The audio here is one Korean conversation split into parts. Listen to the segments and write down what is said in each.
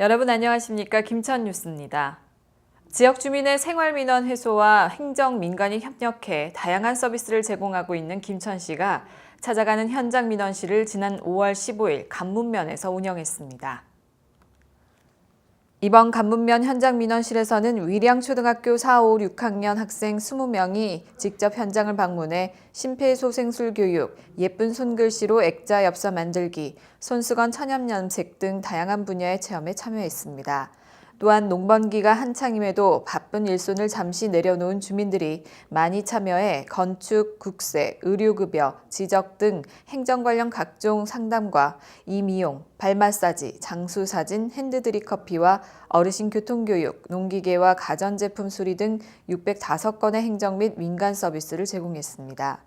여러분 안녕하십니까? 김천 뉴스입니다. 지역 주민의 생활민원 해소와 행정 민간이 협력해 다양한 서비스를 제공하고 있는 김천시가 찾아가는 현장 민원실을 지난 5월 15일 간문면에서 운영했습니다. 이번 간문면 현장 민원실에서는 위량초등학교 4, 5, 6학년 학생 20명이 직접 현장을 방문해 심폐소생술 교육, 예쁜 손글씨로 액자 엽서 만들기, 손수건 천연 염색 등 다양한 분야의 체험에 참여했습니다. 또한 농번기가 한창임에도 바쁜 일손을 잠시 내려놓은 주민들이 많이 참여해 건축, 국세, 의료급여, 지적 등 행정 관련 각종 상담과 이미용, 발 마사지, 장수사진, 핸드드립커피와 어르신 교통교육, 농기계와 가전제품 수리 등 605건의 행정 및 민간 서비스를 제공했습니다.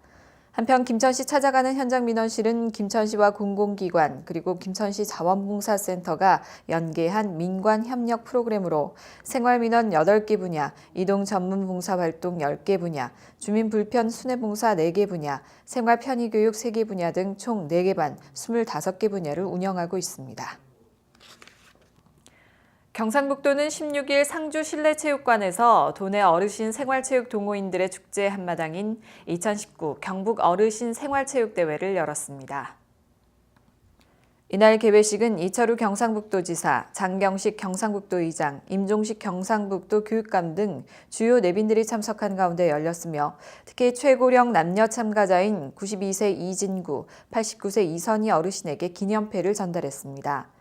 한편 김천시 찾아가는 현장 민원실은 김천시와 공공기관 그리고 김천시 자원봉사센터가 연계한 민관 협력 프로그램으로 생활민원 8개 분야, 이동 전문 봉사활동 10개 분야, 주민 불편 순회봉사 4개 분야, 생활편의교육 3개 분야 등 총 4개 반 25개 분야를 운영하고 있습니다. 경상북도는 16일 상주 실내체육관에서 도내 어르신 생활체육 동호인들의 축제 한마당인 2019 경북 어르신 생활체육대회를 열었습니다. 이날 개회식은 이철우 경상북도지사, 장경식 경상북도의장, 임종식 경상북도 교육감 등 주요 내빈들이 참석한 가운데 열렸으며 특히 최고령 남녀 참가자인 92세 이진구, 89세 이선희 어르신에게 기념패를 전달했습니다.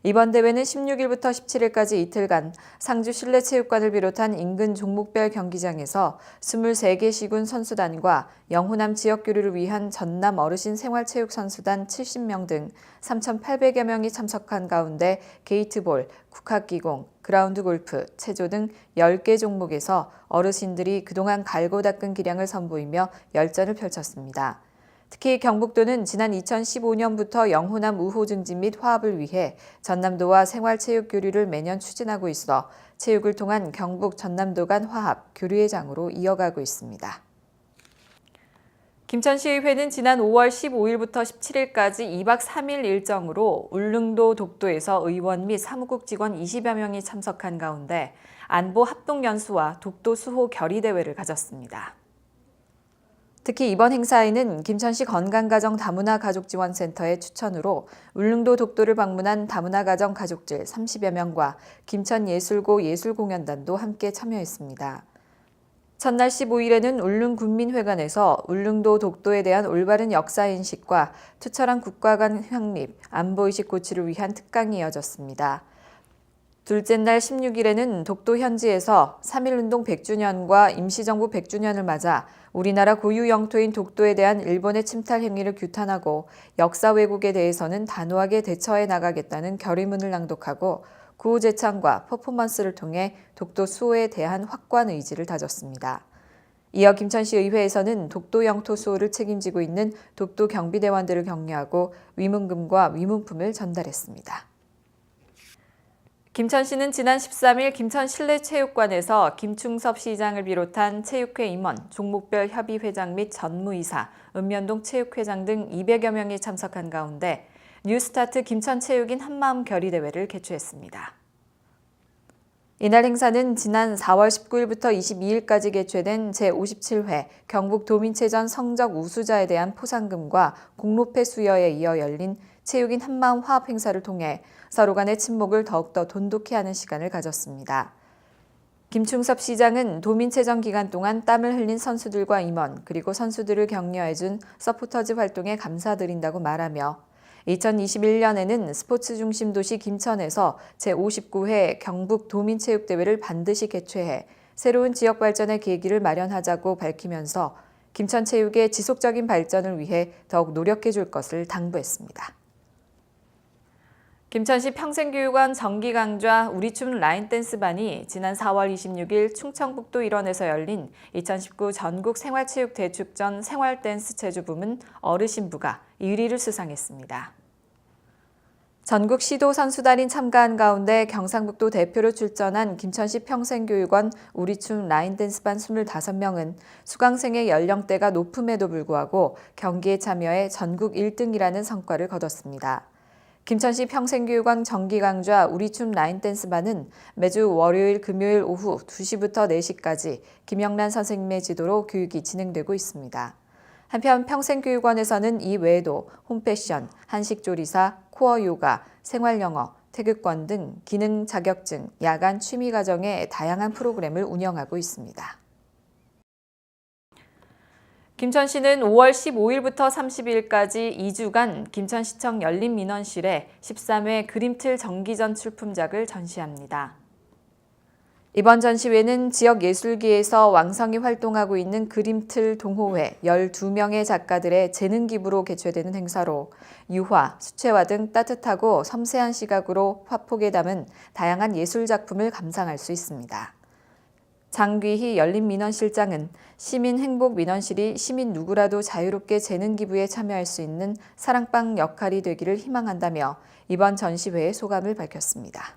이번 대회는 16일부터 17일까지 이틀간 상주 실내체육관을 비롯한 인근 종목별 경기장에서 23개 시군 선수단과 영호남 지역 교류를 위한 전남 어르신 생활체육선수단 70명 등 3,800여 명이 참석한 가운데 게이트볼, 국학기공, 그라운드 골프, 체조 등 10개 종목에서 어르신들이 그동안 갈고 닦은 기량을 선보이며 열전을 펼쳤습니다. 특히 경북도는 지난 2015년부터 영호남 우호 증진 및 화합을 위해 전남도와 생활체육 교류를 매년 추진하고 있어 체육을 통한 경북 전남도 간 화합, 교류의 장으로 이어가고 있습니다. 김천시의회는 지난 5월 15일부터 17일까지 2박 3일 일정으로 울릉도 독도에서 의원 및 사무국 직원 20여 명이 참석한 가운데 안보 합동연수와 독도 수호 결의대회를 가졌습니다. 특히 이번 행사에는 김천시 건강가정 다문화 가족지원센터의 추천으로 울릉도 독도를 방문한 다문화 가정 가족들 30여 명과 김천예술고 예술공연단도 함께 참여했습니다. 첫날 15일에는 울릉군민회관에서 울릉도 독도에 대한 올바른 역사인식과 투철한 국가 간 확립, 안보의식 고취를 위한 특강이 이어졌습니다. 둘째 날 16일에는 독도 현지에서 3.1운동 100주년과 임시정부 100주년을 맞아 우리나라 고유 영토인 독도에 대한 일본의 침탈 행위를 규탄하고 역사 왜곡에 대해서는 단호하게 대처해 나가겠다는 결의문을 낭독하고 구호 제창과 퍼포먼스를 통해 독도 수호에 대한 확고한 의지를 다졌습니다. 이어 김천시 의회에서는 독도 영토 수호를 책임지고 있는 독도 경비대원들을 격려하고 위문금과 위문품을 전달했습니다. 김천시는 지난 13일 김천 실내체육관에서 김충섭 시장을 비롯한 체육회 임원, 종목별 협의회장 및 전무이사, 읍면동 체육회장 등 200여 명이 참석한 가운데 뉴스타트 김천체육인 한마음 결의대회를 개최했습니다. 이날 행사는 지난 4월 19일부터 22일까지 개최된 제57회 경북도민체전 성적 우수자에 대한 포상금과 공로패 수여에 이어 열린 체육인 한마음 화합 행사를 통해 서로 간의 친목을 더욱더 돈독히 하는 시간을 가졌습니다. 김충섭 시장은 도민체전 기간 동안 땀을 흘린 선수들과 임원 그리고 선수들을 격려해준 서포터즈 활동에 감사드린다고 말하며 2021년에는 스포츠 중심 도시 김천에서 제59회 경북 도민체육대회를 반드시 개최해 새로운 지역 발전의 계기를 마련하자고 밝히면서 김천체육의 지속적인 발전을 위해 더욱 노력해 줄 것을 당부했습니다. 김천시 평생교육원 정기강좌 우리춤 라인댄스반이 지난 4월 26일 충청북도 일원에서 열린 2019 전국 생활체육대축전 생활댄스 체조 부문 어르신부가 1위를 수상했습니다. 전국 시도 선수단이 참가한 가운데 경상북도 대표로 출전한 김천시 평생교육원 우리춤 라인댄스반 25명은 수강생의 연령대가 높음에도 불구하고 경기에 참여해 전국 1등이라는 성과를 거뒀습니다. 김천시 평생교육원 정기강좌 우리춤 라인댄스반은 매주 월요일, 금요일 오후 2시부터 4시까지 김영란 선생님의 지도로 교육이 진행되고 있습니다. 한편 평생교육원에서는 이 외에도 홈패션, 한식조리사, 코어 요가, 생활영어, 태극권 등 기능 자격증, 야간 취미과정의 다양한 프로그램을 운영하고 있습니다. 김천시는 5월 15일부터 30일까지 2주간 김천시청 열린민원실에 13회 그림틀 정기전 출품작을 전시합니다. 이번 전시회는 지역 예술계에서 왕성히 활동하고 있는 그림틀 동호회 12명의 작가들의 재능 기부로 개최되는 행사로 유화, 수채화 등 따뜻하고 섬세한 시각으로 화폭에 담은 다양한 예술 작품을 감상할 수 있습니다. 장귀희 열린민원실장은 시민행복민원실이 시민 누구라도 자유롭게 재능 기부에 참여할 수 있는 사랑방 역할이 되기를 희망한다며 이번 전시회의 소감을 밝혔습니다.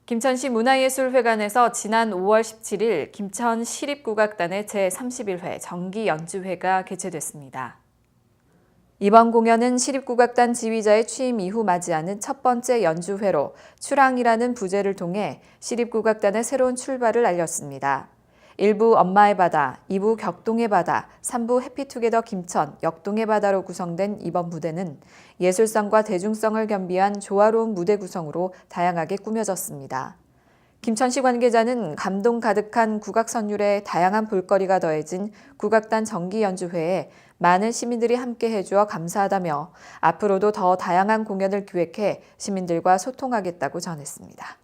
김천시 문화예술회관에서 지난 5월 17일 김천시립국악단의 제31회 정기연주회가 개최됐습니다. 이번 공연은 시립국악단 지휘자의 취임 이후 맞이하는 첫 번째 연주회로 출항이라는 부제를 통해 시립국악단의 새로운 출발을 알렸습니다. 1부 엄마의 바다, 2부 격동의 바다, 3부 해피투게더 김천, 역동의 바다로 구성된 이번 무대는 예술성과 대중성을 겸비한 조화로운 무대 구성으로 다양하게 꾸며졌습니다. 김천시 관계자는 감동 가득한 국악 선율에 다양한 볼거리가 더해진 국악단 정기연주회에 많은 시민들이 함께 해주어 감사하다며 앞으로도 더 다양한 공연을 기획해 시민들과 소통하겠다고 전했습니다.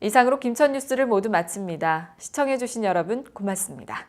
이상으로 김천 뉴스를 모두 마칩니다. 시청해주신 여러분 고맙습니다.